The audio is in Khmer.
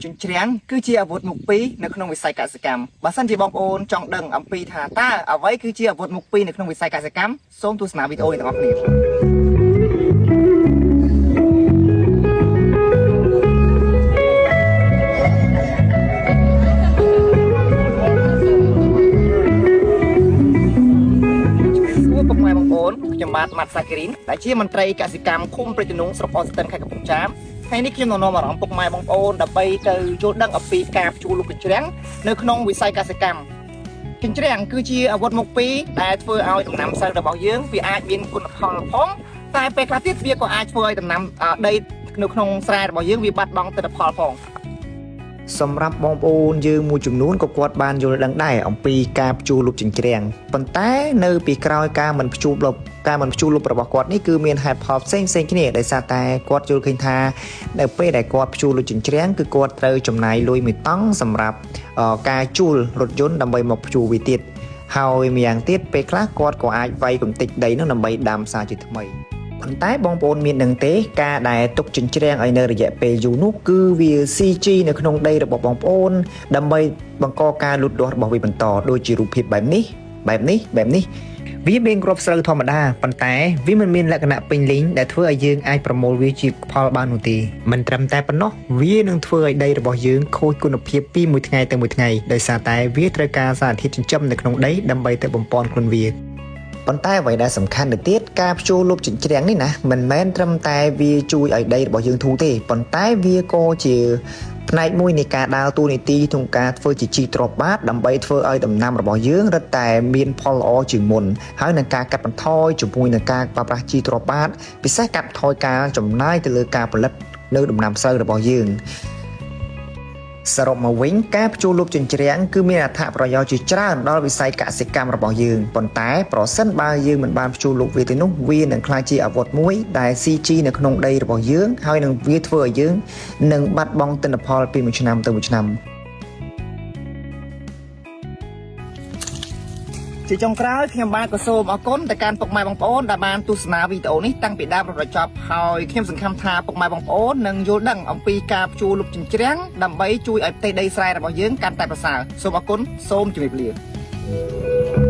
ចិញ្ច្រាំងគឺជាអាវុធមុខពីរនៅក្នុងវិស័យកសិកម្មបើសិនជាបងប្អូនចង់ដឹងអំពីថាតើអ្វីគឺជាអាវុធមុខពីរនៅក្នុងវិស័យកសិកម្មសូមទស្សនាវីដេអូនេះទាំងអស់គ្នាខ្ញុំបាទម៉ាត់សាគីរីនដែលជាមន្ត្រីកសិកម្មឃុំព្រៃទំនងស្រុកអូស្ទឹងខេត្តកំពង់ចាមថ្ងៃនេះខ្ញុំនាំអារម្មណ៍ពុកម៉ែបងប្អូនដើម្បីទៅយល់ដឹងអំពីការភ្ជួរលូកកញ្ច្រាំងនៅក្នុងវិស័យកសិកម្មកញ្ច្រាំងគឺជាអាវុធមុខពីរដែលធ្វើឲ្យដំណាំស្រូវរបស់យើងវាអាចមានគុណផលផងតែពេលខ្លះទៀតវាក៏អាចធ្វើឲ្យដំណាំដីនៅក្នុងស្រែរបស់យើងវាបាត់បង់ទិន្នផលផងសម្រាប់បងប្អូនយើងមួយចំនួនក៏គាត់បានយល់ដឹងដែរអំពីការភ្ជួរលុបចិញ្ច្រាំងប៉ុន្តែនៅពីក្រោយការមិនភ្ជួរលុបរបស់គាត់នេះគឺមានហេតុផលផ្សេងគ្នាដោយសារតែគាត់យល់ឃើញថានៅពេលដែលគាត់ភ្ជួរលុបចិញ្ច្រាំងគឺគាត់ត្រូវចំណាយលុយមួយតង់សម្រាប់ការជួលរថយន្តដើម្បីមកភ្ជួរវាទៀតហើយម្យ៉ាងទៀតពេលខ្លះគាត់ក៏អាចវាយកំទេចដីនោះដើម្បីដាំសារជាថ្មីប៉ុន្តែបងប្អូនមាននឹងទេការដែលទុកចិញ្ច្រាំងឲ្យនៅរយៈពេលយូរនោះគឺវា CG នៅក្នុងដីរបស់បងប្អូនដើម្បីបង្កការលូតលាស់របស់វាបន្តដូចជារូបភាពបែបនេះវាមានគ្រាប់ស្រូវធម្មតាប៉ុន្តែវាមិនមានលក្ខណៈពេញលេញដែលធ្វើឲ្យយើងអាចប្រមូលវាជាផលបាននោះទេមិនត្រឹមតែប៉ុណ្ណោះវានឹងធ្វើឲ្យដីរបស់យើងខូចគុណភាពពីមួយថ្ងៃទៅមួយថ្ងៃដោយសារតែវាត្រូវការសារធាតុចិញ្ចឹមនៅក្នុងដីដើម្បីទៅបំពន់ខ្លួនវាប៉ុន្តែអ្វីដែលសំខាន់ទៅទៀតការភ្ជួរលុបចិញ្ច្រាំងនេះណាមិនមែនត្រឹមតែវាជួយឲ្យដីរបស់យើងធូរទេប៉ុន្តែវាក៏ជាផ្នែកមួយនៃការដើរតួនាទីក្នុងការធ្វើជាជីទ្របបាតដើម្បីធ្វើឲ្យដំណាំរបស់យើងរឹតតែមានផលល្អជាងមុនហើយនឹងការកាត់បន្ថយជាមួយនឹងការប្រើប្រាស់ជីទ្របបាតពិសេសកាត់បន្ថយការចំណាយទៅលើការផលិតនៅដំណាំស្រូវរបស់យើងសរុបមកវិញការភ្ជួរលុបចិញ្ច្រាំងគឺមានអត្ថប្រយោជន៍ជាច្រើនដល់វិស័យកសិកម្មរបស់យើងប៉ុន្តែប្រសិនបើយើងមិនបានភ្ជួរលុបវាទេនោះវានឹងក្លាយជាអាវុធមួយដែល CG នៅក្នុងដីរបស់យើងហើយនឹងវាធ្វើឲ្យយើងនឹងបាត់បង់ទិន្នផលពីមួយឆ្នាំទៅមួយឆ្នាំជាចុងក្រោយខ្ញុំបាទក៏សូមអរគុណទៅកាន់ពុកម៉ែបងប្អូនដែលបានទស្សនាវីដេអូនេះតាំងពីដើមរហូតដល់ចប់ហើយខ្ញុំសង្ឃឹមថាពុកម៉ែបងប្អូននឹងយល់ដឹងអំពីការភ្ជួរលុបចិញ្ច្រាំងដើម្បីជួយឲ្យផ្ទៃដីស្រែរបស់យើងកាន់តែប្រសើរសូមអរគុណសូមជម្រាបលា